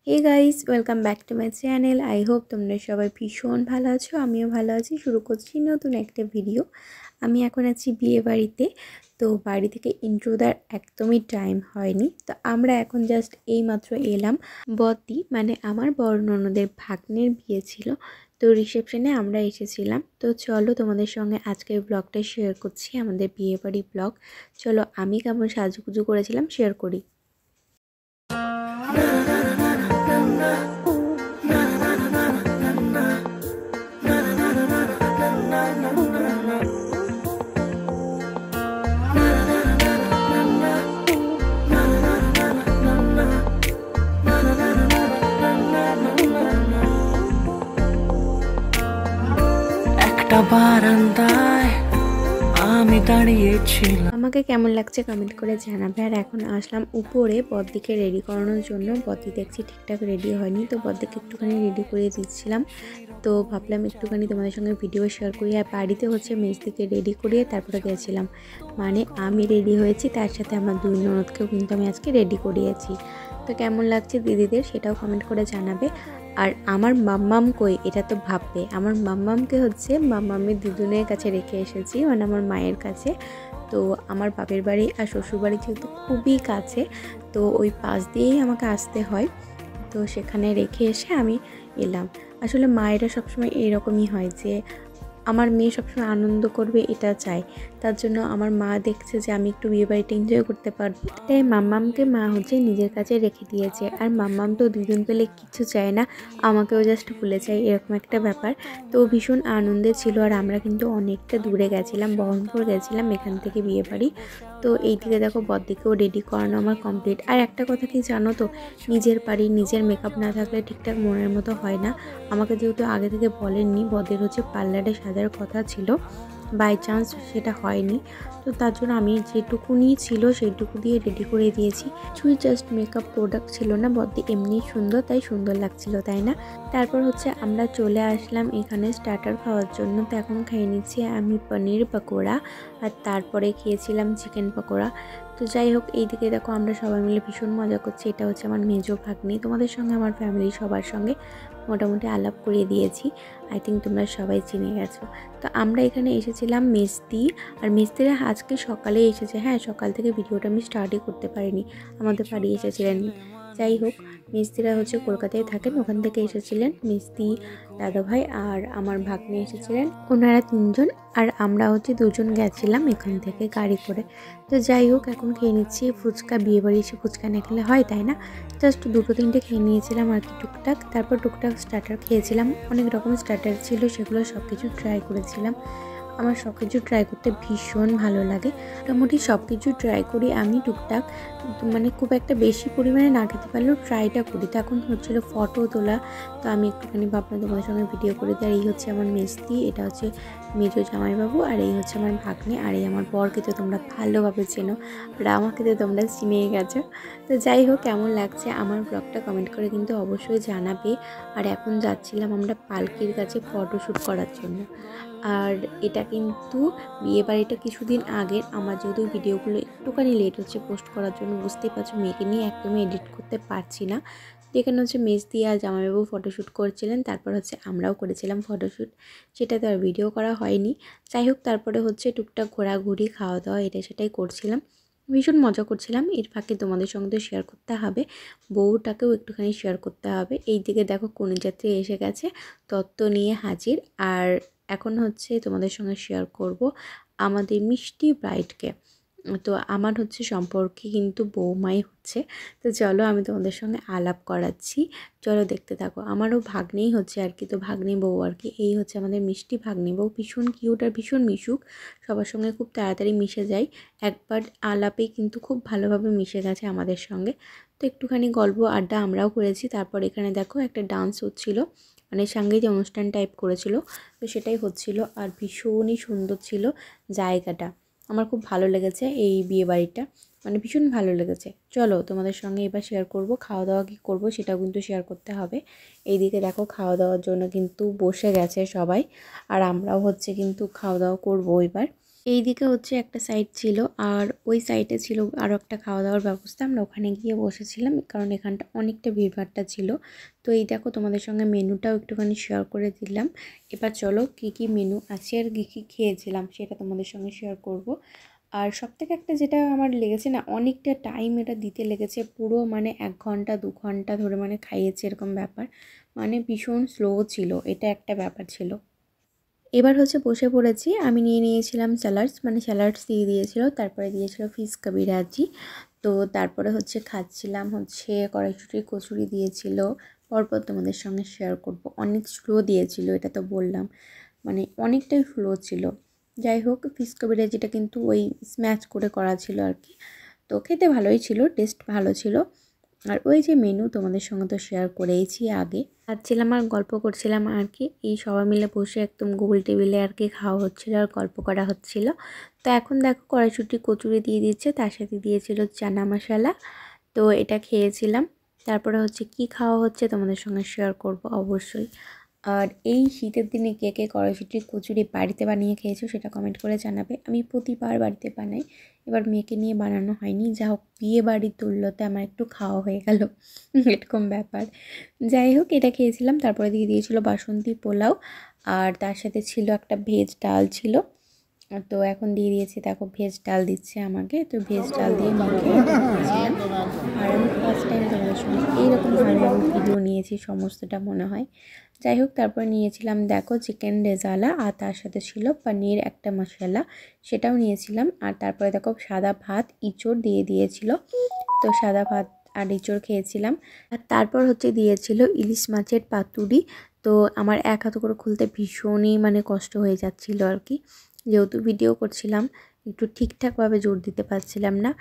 Hey guys welcome back to my channel. I hope তোমরা সবাই ভীষণ ভালো আছো, আমিও ভালো আছি। শুরু করছি নতুন একটা ভিডিও। আমি এখন আছি বিয়ে বাড়িতে, তো বাড়ি থেকে ইন্ট্রো দেওয়ার একদমই টাইম হয়নি। তো আমরা এখন জাস্ট এইমাত্র এলাম। বতি মানে আমার বড় ননদের ভাগ্নের বিয়ে ছিল, তো রিসেপশনে আমরা এসেছিলাম। তো চলো তোমাদের সঙ্গে আজকের ব্লগটা শেয়ার করছি, আমাদের বিয়ে বাড়ি ব্লগ। চলো আমি কেমন সাজুগুজু করেছিলাম শেয়ার করি। আমাকে কেমন লাগছে কমেন্ট করে জানাবে। আর এখন আসলাম উপরে বদ্দিকে রেডি করানোর জন্য। বদ্দি দেখছি ঠিকঠাক রেডি হয়নি, তো বদ্দিকে একটুখানি রেডি করে দিচ্ছিলাম। তো ভাবলাম একটুখানি তোমাদের সঙ্গে ভিডিও শেয়ার করি। আর বাড়িতে হচ্ছে মেজদিকে রেডি করিয়ে তারপরে গেছিলাম, মানে আমি রেডি হয়েছি, তার সাথে আমার দুই ননদকেও কিন্তু আমি আজকে রেডি করিয়েছি। তো কেমন লাগছে দিদিদের সেটাও কমেন্ট করে জানাবে। আর আমার মাম্মাম কই এটা তো ভাববে, আমার মাম্মামকে হচ্ছে মাম্মামের দুজনের কাছে রেখে এসেছি, মানে আমার মায়ের কাছে। তো আমার বাপের বাড়ি আর শ্বশুর বাড়ি যেহেতু খুবই কাছে, তো ওই পাশ দিয়েই আমাকে আসতে হয়। তো সেখানে রেখে এসে আমি এলাম। আসলে মায়েরা সবসময় এরকমই হয় যে আমার মেয়ে সবসময় আনন্দ করবে এটা চাই, তার জন্য আমার মা দেখছে যে আমি একটু বিয়ে বাড়িটা এনজয় করতে পারবো, তাই মাম্মামকে মা হচ্ছে নিজের কাছে রেখে দিয়েছে। আর মাম্মাম তো দুদিন পেলে কিছু চায় না, আমাকেও জাস্ট ভুলে চাই, এরকম একটা ব্যাপার। তো ভীষণ আনন্দে ছিল। আর আমরা কিন্তু অনেকটা দূরে গেছিলাম, বহরমপুর গেছিলাম এখান থেকে বিয়ে বাড়ি। তো এই দিকে দেখো বদ্দিকেও রেডি করানো আমার কমপ্লিট। আর একটা কথা কি জানো তো, নিজের বাড়ি নিজের মেকআপ না থাকলে ঠিকঠাক মনের মতো হয় না। আমাকে যেহেতু আগে থেকে বলেননি, বদের হচ্ছে পার্লারে সাজার কথা ছিল, বাই চান্স সেটা হয়নি, তো তার জন্য আমি যেটুকুনি ছিল সেইটুকু দিয়ে রেডি করে দিয়েছি। কিছুই জাস্ট মেকআপ প্রোডাক্ট ছিল না, বদ্দি এমনি সুন্দর, তাই সুন্দর লাগছিল, তাই না? তারপর হচ্ছে আমরা চলে আসলাম এখানে স্টার্টার খাওয়ার জন্য। তো এখন খেয়ে নিচ্ছি আমি পনির পকোড়া, আর তারপরে খেয়েছিলাম চিকেন পকোড়া। তো যাই হোক, এইদিকে দেখো আমরা সবাই মিলে ভীষণ মজা করছি। এটা হচ্ছে আমার মেজো ভাগ্নি, তোমাদের সঙ্গে আমার ফ্যামিলি সবার সঙ্গে মোটামুটি আলাপ করিয়ে দিয়েছি, আই থিঙ্ক তোমরা সবাই চিনে গেছো। তো আমরা এখানে এসেছিলাম মেজদি, আর মেজদিরা আজকে সকালে এসেছে। হ্যাঁ, সকাল থেকে ভিডিওটা আমি স্টার্টই করতে পারিনি, আমাদের বাড়ি এসেছিলেন। যাই হোক, মিস্ত্রিরা হচ্ছে কলকাতায় থাকেন, ওখান থেকে এসেছিলেন মিস্ত্রি দাদাভাই আর আমার ভাগ্নে এসেছিলেন, ওনারা তিনজন। আর আমরা হচ্ছে দুজন গেছিলাম এখান থেকে গাড়ি করে। তো যাই হোক, এখন খেয়ে নিচ্ছি ফুচকা। বিয়ে বাড়ি এসে ফুচকা না খেলে হয়, তাই না? জাস্ট দুটো তিনটে খেয়ে নিয়েছিলাম আর কি টুকটাক। তারপর টুকটাক স্টার্টার খেয়েছিলাম, অনেক রকম স্টার্টার ছিল, সেগুলো সব কিছু ট্রাই করেছিলাম। আমার সব কিছু ট্রাই করতে ভীষণ ভালো লাগে, মোটামুটি সব কিছু ট্রাই করি আমি টুকটাক, মানে খুব একটা বেশি পরিমাণে না খেতে পারলেও ট্রাইটা করি। তো এখন হচ্ছিলো ফটো তোলা, তো আমি একটুখানি ভাবলাম তোমাদের সঙ্গে ভিডিও করে দিই। আর এই হচ্ছে আমার মেজদি, এটা হচ্ছে মেজো জামাইবাবু, আর এই হচ্ছে আমার ভাগ্নে, আর এই আমার বরকে তো তোমরা ভালোভাবে চেনো, আর আমাকে তো তোমরা চিনেই গেছো। তো যাই হোক, কেমন লাগছে আমার ব্লগটা কমেন্ট করে কিন্তু অবশ্যই জানাবে। আর এখন যাচ্ছিলাম আমরা পালকির কাছে ফটোশ্যুট করার জন্য। আর এটা কিন্তু বিয়েবাড়িটা কিছুদিন আগের, আমার যেহেতু ভিডিওগুলো একটুখানি লেট হচ্ছে পোস্ট করার জন্য, বুঝতেই পারছো মেয়েকে নিয়ে একদমই এডিট করতে পারছি না। তো এখানে হচ্ছে মেজদি আর জামাইবাবু ফটোশ্যুট করছিলেন, তারপর হচ্ছে আমরাও করেছিলাম ফটোশ্যুট, সেটাতে আর ভিডিও করা হয়নি। যাই হোক, তারপরে হচ্ছে টুকটাক ঘোরাঘুরি খাওয়া দাওয়া এটা সেটাই করছিলাম, ভীষণ মজা করছিলাম। এর ফাঁকে তোমাদের সঙ্গে তো শেয়ার করতে হবে, বউটাকেও একটুখানি শেয়ার করতে হবে। এই দিকে দেখো কনেযাত্রী এসে গেছে, তত্ত্ব নিয়ে হাজির। আর এখন হচ্ছে তোমাদের সঙ্গে শেয়ার করব আমাদের মিষ্টি ব্রাইডকে। তো আমার হচ্ছে সম্পর্কে কিন্তু বৌমাই হচ্ছে। তো চলো আমি তোমাদের সঙ্গে আলাপ করাচ্ছি, চলো দেখতে থাকো। আমারও ভাগ্নেই হচ্ছে আর কি, তো ভাগ্নি বউ আর কি। এই হচ্ছে আমাদের মিষ্টি ভাগ্নি বউ, ভীষণ কিউট আর ভীষণ মিশুক, সবার সঙ্গে খুব তাড়াতাড়ি মিশে যায়। একবার আলাপেই কিন্তু খুব ভালোভাবে মিশে গেছে আমাদের সঙ্গে। তো একটুখানি গল্প আড্ডা আমরাও করেছি। তারপর এখানে দেখো একটা ডান্স হচ্ছিলো, মানে সঙ্গে যে অনুষ্ঠান টাইপ করেছিল, তো সেটাই হচ্ছিল। আর ভীষণই সুন্দর ছিল জায়গাটা, আমার খুব ভালো লেগেছে এই বিয়ে বাড়িটা, মানে ভীষণ ভালো লেগেছে। চলো তোমাদের সঙ্গে এবার শেয়ার করব খাওয়া দাওয়া কী করবো, সেটাও কিন্তু শেয়ার করতে হবে। এইদিকে দেখো খাওয়া দাওয়ার জন্য কিন্তু বসে গেছে সবাই, আর আমরাও হচ্ছে কিন্তু খাওয়া দাওয়া করবো এবার। এইদিকে হচ্ছে একটা সাইড ছিল, আর ওই সাইডে ছিল আরও একটা খাওয়া দাওয়ার ব্যবস্থা। আমরা ওখানে গিয়ে বসেছিলাম, কারণ এখানটা অনেকটা ভিড়ভাট্টা ছিল। তো এই দেখো, তোমাদের সঙ্গে মেনুটাও একটুখানি শেয়ার করে দিলাম। এবার চলো কী কী মেনু আছে আর কী কী খেয়েছিলাম সেটা তোমাদের সঙ্গে শেয়ার করব। আর সবথেকে একটা যেটা আমার লেগেছে না, অনেকটা টাইম এটা দিতে লেগেছে, পুরো মানে 1 ঘন্টা 2 ঘন্টা ধরে মানে খাইয়েছে এরকম ব্যাপার। মানে ভীষণ স্লো ছিল, এটা একটা ব্যাপার ছিল। এবার হচ্ছে বসে পড়েছি। আমি নিয়ে নিয়েছিলাম স্যালাডস, মানে স্যালাডস দিয়ে দিয়েছিল, তারপরে দিয়েছিল ফিশ কাবিরাজি। তো তারপরে হচ্ছে খাচ্ছিলাম হচ্ছে কড়াইশুঁটির কচুরি দিয়েছিল। পরপর তোমাদের সঙ্গে শেয়ার করব। অনেক স্লো দিয়েছিল, এটা তো বললাম, মানে অনেকটাই স্লো ছিল। যাই হোক, ফিশ কাবিরাজিটা কিন্তু ওই স্ম্যাচ করে করা ছিল আর কি। তো খেতে ভালোই ছিল, টেস্ট ভালো ছিল। আর ওই যে মেনু তোমাদের সঙ্গে তো শেয়ার করেইছি আগে। খাচ্ছিলাম আর গল্প করছিলাম আর কি, এই সবাই মিলে বসে একদম গোল টেবিলে আর কি খাওয়া হচ্ছিলো আর গল্প করা হচ্ছিল। তো এখন দেখো কড়াইশুঁটি কচুরি দিয়ে দিচ্ছে, তার সাথে দিয়েছিল চানা মশলা। তো এটা খেয়েছিলাম। তারপরে হচ্ছে কি খাওয়া হচ্ছে তোমাদের সঙ্গে শেয়ার করব অবশ্যই। আর এই শীতের দিনে কে কে কড়াইশুঁটির কচুরি বাড়িতে বানিয়ে খেয়েছো সেটা কমেন্ট করে জানাবে। আমি প্রতিবার বাড়িতে বানাই, এবার মেয়েকে নিয়ে বানানো হয়নি। যা হোক, বিয়ে বাড়ির তুল্যতে আমার একটু খাওয়া হয়ে গেল, এরকম ব্যাপার। যাই হোক, এটা খেয়েছিলাম। তারপরে দিয়ে দিয়েছিল বাসন্তী পোলাও, আর তার সাথে ছিল একটা ভেজ ডাল ছিল। তো এখন দিয়ে দিয়েছে, দেখো ভেজ ডাল দিচ্ছে আমাকে। তো ভেজ ডাল দিয়ে মেখে এটা খেয়েছিলাম। আর আমি ফার্স্ট টাইম তোমাদের সঙ্গে এইরকমভাবে আমি ভিডিও নিয়েছি সমস্তটা মনে হয়। যাই হোক, তারপর নিয়েছিলাম দেখো চিকেন রেজালা, আর তার সাথে ছিল পনির একটা মশলা, সেটাও নিয়েছিলাম। আর তারপরে দেখো সাদা ভাত ইঁচড় দিয়ে দিয়েছিল। তো সাদা ভাত আর ইঁচড় খেয়েছিলাম। আর তারপর হচ্ছে দিয়েছিল ইলিশ মাছের পাতুরি। তো আমার এক হাতে করে খুলতে ভীষণই মানে কষ্ট হয়ে যাচ্ছিল আর কি, যেহেতু ভিডিও করছিলাম, একটু ঠিকঠাকভাবে জোর দিতে পারছিলাম না।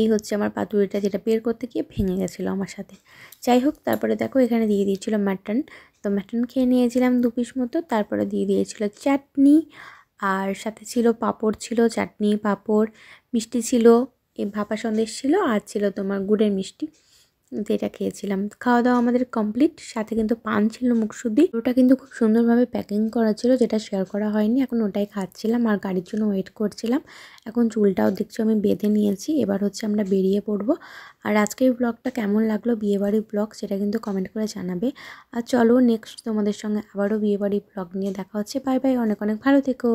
এই হচ্ছে আমার পাতুরিটা, যেটা বের করতে গিয়ে ভেঙে গেছিলো আমার সাথে। যাই হোক, তারপরে দেখো এখানে দিয়ে দিয়েছিল মাটন। তো মাটন খেয়ে নিয়েছিলাম 2 পিস মতো। তারপরে দিয়ে দিয়েছিল চাটনি, আর সাথে ছিল পাঁপড়, ছিল চাটনি পাঁপড়, মিষ্টি ছিল, এই ভাপা সন্দেশ ছিল, আর ছিল তোমার গুড়ের মিষ্টি। তো এটা খেয়েছিলাম। খাওয়া দাওয়া আমাদের কমপ্লিট। সাথে কিন্তু পান ছিল মুখশুদ্ধি। ওটা কিন্তু খুব সুন্দরভাবে প্যাকিং করা ছিল, যেটা শেয়ার করা হয়নি। এখন ওটাই খাচ্ছিলাম আর গাড়ির জন্য ওয়েট করছিলাম। এখন চুলটাও দেখছো আমি বেঁধে নিয়েছি। এবার হচ্ছে আমরা বেরিয়ে পড়বো। আর আজকের ব্লগটা কেমন লাগলো, বিয়েবাড়ির ব্লগ, সেটা কিন্তু কমেন্ট করে জানাবে। আর চলো নেক্সট তোমাদের সঙ্গে আবারও বিয়েবাড়ির ব্লগ নিয়ে দেখা হচ্ছে। বাই বাই, অনেক অনেক ভালো থেকো।